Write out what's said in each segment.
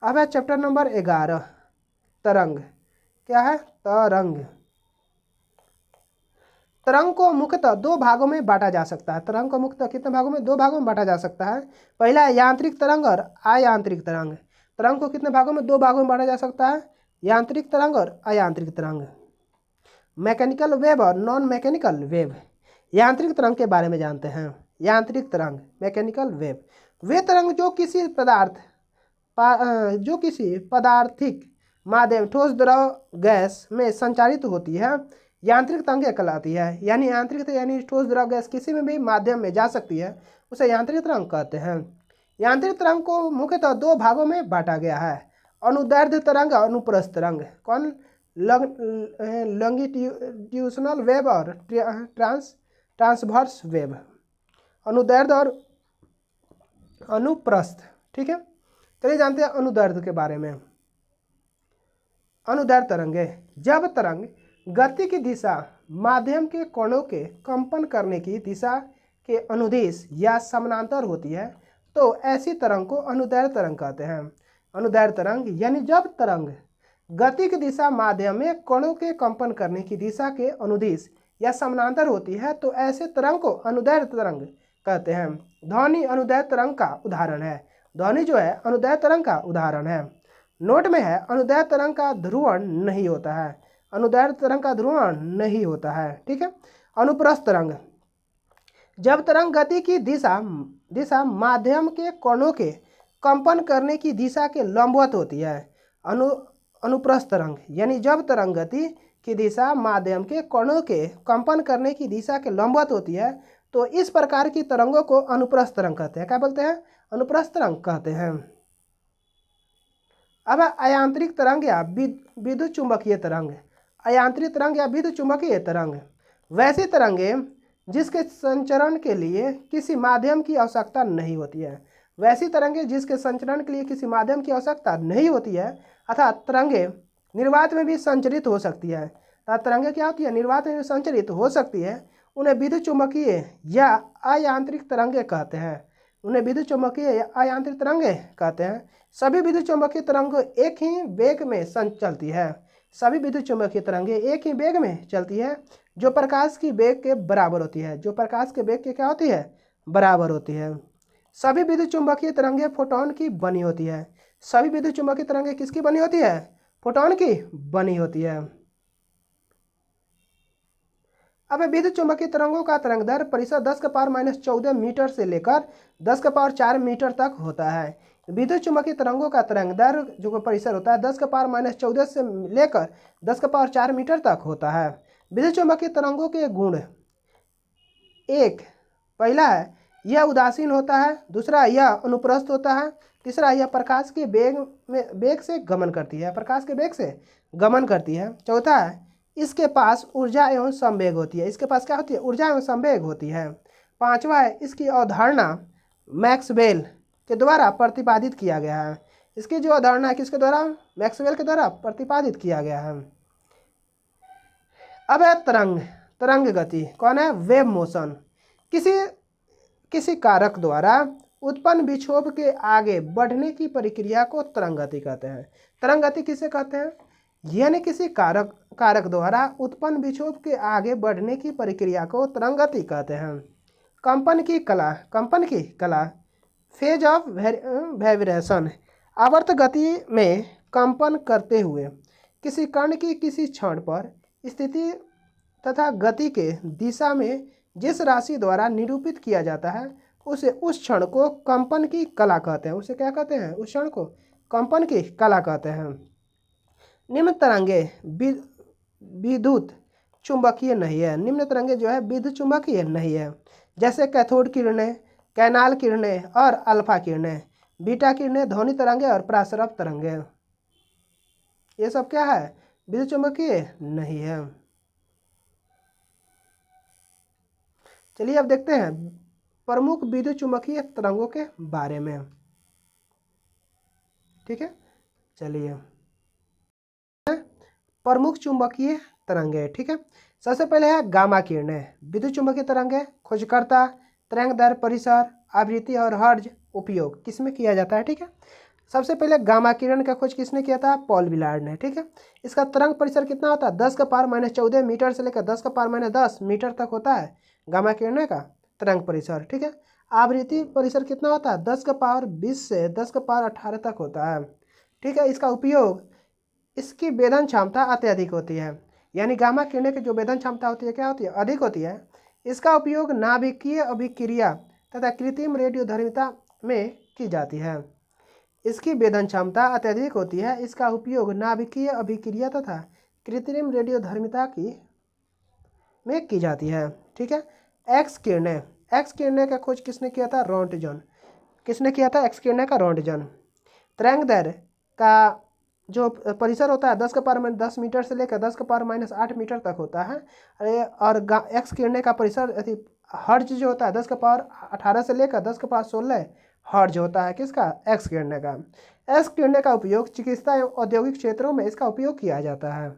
अब है chapter number 11 तरंग। क्या है? तरंग। तरंग को मुख्यतः दो भागों में बांटा जा सकता है। तरंग को मुख्यतः कितने भागों में? दो भागों में बांटा जा सकता है। पहला है यांत्रिक तरंग और अयांत्रिक तरंग। तरंग को कितने भागों में? दो भागों में बांटा जा सकता है, यांत्रिक तरंग और अयांत्रिक तरंग। मैकेनिकल वेव और नॉन मैकेनिकल वेव। यांत्रिक तरंग के बारे में जानते हैं। यांत्रिक तरंग, मैकेनिकल वेव, वे तरंग जो किसी पदार्थिक माध्यम, ठोस, द्रव, गैस में संचारित होती है, यांत्रिक तरंग कहलाती है। यानी यांत्रिक यानी ठोस, द्रव, गैस किसी में भी माध्यम में जा सकती है, उसे यांत्रिक तरंग कहते हैं। यांत्रिक तरंग को मुख्यतः दो भागों में बांटा गया है, अनुदैर्ध्य तरंग और अनुप्रस्थ तरंग। कौन? लॉन्गिट्यूशनल वेव और ट्रांसवर्स वेव। अनुदैर्ध्य और अनुप्रस्थ। ठीक है, चलिए जानते हैं अनुदैर्ध्य के बारे में। अनुदैर्ध्य तरंगे, जब तरंग गति की दिशा माध्यम के कणों के कंपन करने की दिशा के अनुदिश या समानांतर होती है तो ऐसी तरंग को अनुदैर्ध्य तरंग कहते हैं। अनुदैर्ध्य तरंग यानी जब तरंग गति की दिशा माध्यम में कणों के कंपन करने की दिशा के अनुदिश या समानांतर होती है तो ऐसे तरंग को अनुदैर्ध्य तरंग कहते हैं। ध्वनि अनुदैर्ध्य तरंग का उदाहरण है। ध्वनि जो है अनुदैर्ध्य तरंग का उदाहरण है। नोट में है अनुदैर्ध्य तरंग का ध्रुवण नहीं होता है। अनुदैर्ध्य तरंग का ध्रुवण नहीं होता है। ठीक है। अनुप्रस्थ तरंग, जब तरंग गति की दिशा माध्यम के कणों के कंपन करने की दिशा के लंबवत होती है। अनुप्रस्थ तरंग यानी जब तरंग गति की दिशा माध्यम के कणों के कंपन करने की दिशा के लंबवत होती है तो इस प्रकार की तरंगों को अनुप्रस्थ तरंग कहते हैं। क्या बोलते हैं? अनुप्रस्थ तरंग कहते हैं। अब अयांत्रिक तरंग या विद्युत चुंबकीय तरंग। अयांत्रिक तरंग या विद्युत चुंबकीय तरंग वैसी तरंगे जिसके संचरण के लिए किसी माध्यम की आवश्यकता नहीं होती है। वैसी तरंगे जिसके संचरण के लिए किसी माध्यम की आवश्यकता नहीं होती है अर्थात तरंगे निर्वात में भी संचरित हो सकती है। अर्थात तरंगे क्या होती है? निर्वात में भी संचरित हो सकती है। उन्हें विद्युत चुंबकीय या अयांत्रिक तरंगे कहते हैं। उन्हें विद्युत चुंबकीय या अयांत्रिक तरंगे कहते हैं। सभी विद्युत चुंबकीय तरंगें एक ही वेग में चलती है। सभी विद्युत चुंबकीय तरंगें एक ही वेग में चलती है जो प्रकाश की वेग के बराबर होती है। जो प्रकाश के वेग के क्या होती है? बराबर होती है। सभी विद्युत चुंबकीय तरंगें फोटॉन की बनी होती है। सभी विद्युत चुंबकीय तरंगें किसकी बनी होती है? फोटॉन की बनी होती है। अब विद्युत चुंबकीय तरंगों का तरंगदैर्घ्य परिसर 10⁻⁻14 मीटर से लेकर 10⁴ मीटर तक होता है। विद्युत चुंबकीय तरंगों का तरंगदैर्घ्य जो परिसर होता है 10⁻⁻14 से लेकर 10⁴ मीटर तक होता है। विद्युत चुंबकीय तरंगों के गुण एक, पहला है यह उदासीन होता है, दूसरा यह अनुप्रस्थ होता है, तीसरा यह प्रकाश के वेग से गमन करती है, प्रकाश के वेग से गमन करती है, चौथा है इसके पास ऊर्जा एवं संवेग होती है। इसके पास क्या होती है? ऊर्जा एवं संवेग होती है। पांचवा है इसकी अवधारणा मैक्सवेल के द्वारा प्रतिपादित किया गया है। इसकी जो अवधारणा है किसके द्वारा? मैक्सवेल के द्वारा प्रतिपादित किया गया है। अब है तरंग गति। कौन है? Wave motion. किसी कारक द्वारा उत्पन्न विक्षोभ के आगे बढ़ने की प्रक्रिया को तरंग गति कहते हैं। तरंग गति किसे कहते हैं? यानी किसी कारक द्वारा उत्पन्न विक्षोभ के आगे बढ़ने की प्रक्रिया को तरंग गति कहते हैं। कंपन की कला फेज ऑफ वाइब्रेशन, आवर्त गति में कंपन करते हुए किसी कण की किसी क्षण पर स्थिति तथा गति के दिशा में जिस राशि द्वारा निरूपित किया जाता है उसे उस क्षण को कंपन की कला कहते हैं। उसे क्या कहते हैं? उस क्षण को कंपन की कला कहते हैं। निम्न तरंगे विद्युत चुंबकीय नहीं है। निम्न तरंगे जो है विद्युत चुंबकीय नहीं है, जैसे कैथोड किरणें, कैनाल किरणें और अल्फा किरणें, बीटा किरणें, ध्वनि तरंगे और प्रासरव तरंगे। ये सब क्या है? विद्युत चुंबकीय नहीं है। चलिए अब देखते हैं प्रमुख विद्युत चुंबकीय तरंगों के बारे में। ठीक है, चलिए प्रमुख चुंबकीय तरंगे। ठीक है, सबसे पहले है गामा किरणें। विद्युत चुंबकीय तरंगे खोजकर्ता, तरंगदैर्घ्य परिसर, आवृत्ति और हर्ट्ज उपयोग किसमें किया जाता है? ठीक है, सबसे पहले गामा किरण का खोज किसने किया था? पॉल विलार्ड ने। ठीक है, इसका तरंग परिसर कितना होता है? 10⁻⁻14 मीटर से लेकर 10⁻10 मीटर तक होता है गामा किरण का तरंग परिसर। ठीक है, आवृत्ति परिसर कितना होता है? 10⁻20 से 10⁻18 तक होता है। ठीक है, इसका उपयोग, इसकी वेदन क्षमता अत्यधिक होती है, यानी गामा किरणें की जो वेदन क्षमता होती है क्या होती है? अधिक होती है। इसका उपयोग नाभिकीय अभिक्रिया तथा कृत्रिम रेडियोधर्मिता में की जाती है। इसकी वेदन क्षमता अत्यधिक होती है। इसका उपयोग नाभिकीय अभिक्रिया तथा कृत्रिम रेडियोधर्मिता में की जाती है। ठीक है, एक्स किरणें। एक्स किरणें का खोज किसने किया था? रोंटजन। किसने किया था? एक्स किरणें का रोंटजन। तरंगदैर्घ्य का जो परिसर होता है 10⁻10 मीटर से लेकर 10⁻8 मीटर तक होता है। और एक्स किरणें का परिसर हर्ज जो होता है 10⁻18 से लेकर 10⁻16 हर्ज होता है। किसका? एक्स किरणें का। एक्स किरणें का उपयोग चिकित्सा एवं औद्योगिक क्षेत्रों में इसका उपयोग किया जाता है।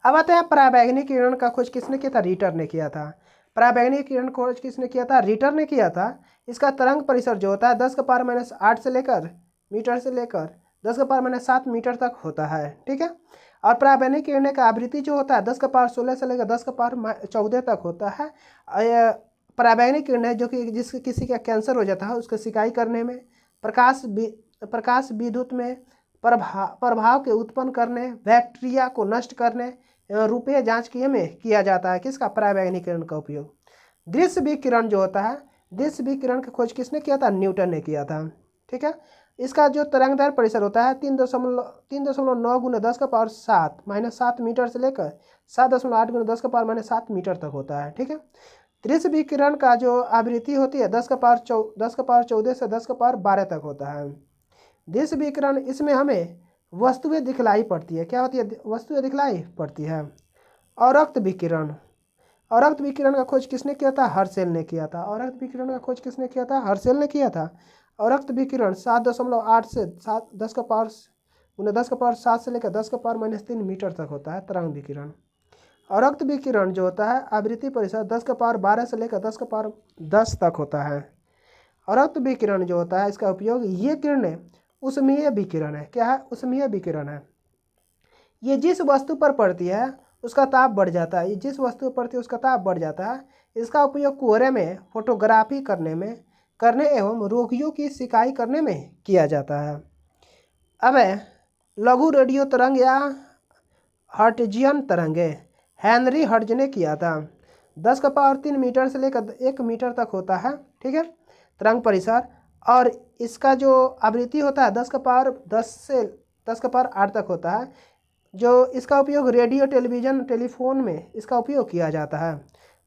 अब आते हैं पराबैंगनी किरण का खोज किसने किया था? रीटर ने किया था। पराबैंगनी किरण खोज किसने किया था? रीटर ने किया था। इसका तरंग परिसर जो होता है 10⁻8 से लेकर 10⁻7 मीटर तक होता है। ठीक है, और पराबैंगनी किरणें का आवृत्ति जो होता है 10⁻16 से लेकर 10⁻14 तक होता है। पराबैंगनी किरणें जो कि किसी का कैंसर हो जाता है उसको सिकाई करने में, प्रकाश विद्युत में प्रभाव के उत्पन्न करने, बैक्टीरिया को नष्ट करने एवं रूपीय जांच में किया जाता है। किसका? पराबैंगनी किरण का उपयोग। दृश्य विकिरण जो होता है, दृश्य विकिरण की खोज किसने किया था? न्यूटन ने किया था। ठीक है, इसका जो तरंगदैर्घ्य परिसर होता है 3.9 × 10⁻7 मीटर से लेकर 7.8 × 10⁻7 मीटर तक होता है। ठीक है, दृश्य विकिरण का जो आवृत्ति होती है 10⁻14 से 10⁻12 तक होता है। दृश्य विकिरण, इसमें हमें वस्तुएं दिखलाई पड़ती है। क्या होती है? वस्तुएं दिखलाई पड़ती है। अवरक्त विकिरण। अवरक्त विकिरण का खोज किसने किया था? हर्शेल ने किया था। अवरक्त विकिरण का खोज किसने किया था? हर्शेल ने किया था। अवरक्त विकिरण 7.8 से 10⁻7 से लेकर 10⁻3 मीटर तक होता है तरंग विकिरण। अवरक्त विकिरण जो होता है आवृत्ति परिसर 10⁻12 से लेकर 10⁻10 तक होता है। अवरक्त विकिरण जो होता है इसका उपयोग, ये किरणें उष्मीय विकिरण है। क्या है? उष्मीय विकिरण है। ये जिस वस्तु पर पड़ती है उसका ताप बढ़ जाता है। ये जिस वस्तु पर पड़ती है उसका ताप बढ़ जाता है। इसका उपयोग कोहरे में फोटोग्राफी करने एवं रोगियों की सिकाई करने में किया जाता है। अब लघु रेडियो तरंग या हर्ट्जियन तरंगे हेनरी हर्ट्ज ने किया था। 10⁻3 मीटर से लेकर 1 मीटर तक होता है। ठीक है, तरंग परिसर, और इसका जो आवृत्ति होता है 10⁻10 से 10⁻8 तक होता है। जो इसका उपयोग रेडियो, टेलीविज़न, टेलीफोन में इसका उपयोग किया जाता है।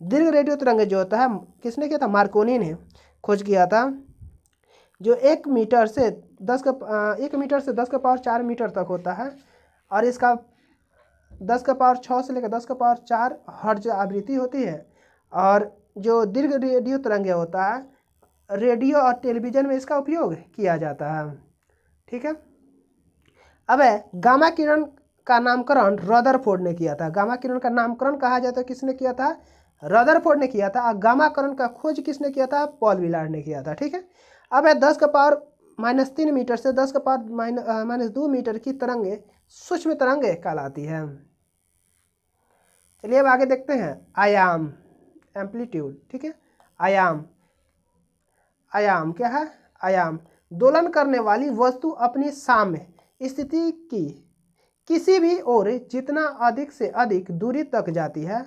दीर्घ रेडियो तरंगे जो होता है किसने किया था? मार्कोनी ने खोज किया था, जो 1 मीटर से 10⁻4 मीटर तक होता है। और इसका 10⁻6 से लेकर 10⁻4 हर्ट्ज आवृत्ति होती है। और जो दीर्घ रेडियो तरंगे होता है रेडियो और टेलीविज़न में इसका उपयोग किया जाता है। ठीक है, अब गामा किरण का नामकरण रदरफोर्ड ने किया था। गामा किरण का नामकरण कहा जाए तो किसने किया था? रदरफोर्ड ने किया था। और गामा किरण का खोज किसने किया था? पॉल विलार्ड ने किया था। ठीक है, अब 10⁻³ मीटर से 10⁻⁻2 मीटर की तरंगे सूक्ष्म तरंगे कहलाती है। चलिए अब आगे देखते हैं आयाम, एम्पलीट्यूड। ठीक है, आयाम। आयाम क्या है? आयाम दोलन करने वाली वस्तु अपनी साम्य स्थिति की किसी भी ओर जितना अधिक से अधिक दूरी तक जाती है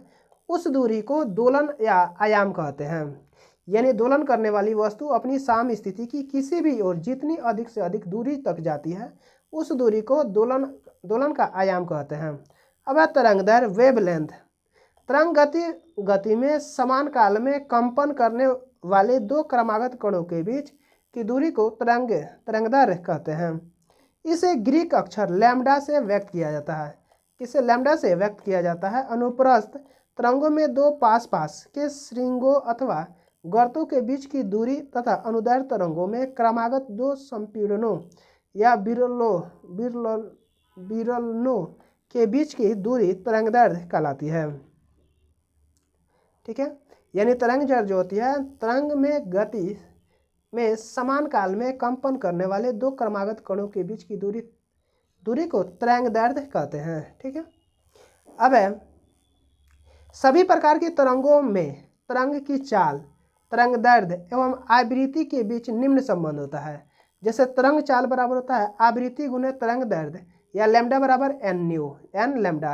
उस दूरी को दोलन या आयाम कहते हैं। यानी दोलन करने वाली वस्तु अपनी साम्य स्थिति की किसी भी ओर जितनी अधिक से अधिक दूरी तक जाती है उस दूरी को दोलन का आयाम कहते हैं। अब तरंगदैर्घ्य, वेवलेंथ। तरंग गति में समान काल में कंपन करने वाले दो क्रमागत कणों के बीच की दूरी को तरंगदैर्घ्य कहते हैं। इसे ग्रीक अक्षर लैम्डा से व्यक्त किया जाता है। किसे लैम्डा से व्यक्त किया जाता है? अनुप्रस्थ तरंगों में दो पास के श्रृंगों अथवा गर्तों के बीच की दूरी तथा अनुदैर्घ्य तरंगों में क्रमागत दो संपीड़नों या विरलनों के बीच की दूरी तरंगदैर्घ्य कहलाती है। ठीक है, यानी तरंग जो होती है तरंग में गति में समान काल में कंपन करने वाले दो क्रमागत कणों के बीच की दूरी को तरंगदैर्ध्य कहते हैं। ठीक है। अब है सभी प्रकार की तरंगों में तरंग की चाल, तरंगदैर्ध्य एवं आवृत्ति के बीच निम्न संबंध होता है। जैसे तरंग चाल बराबर होता है आवृत्ति गुने तरंगदैर्ध्य या लैम्डा बराबर एन न्यू, एन लैम्डा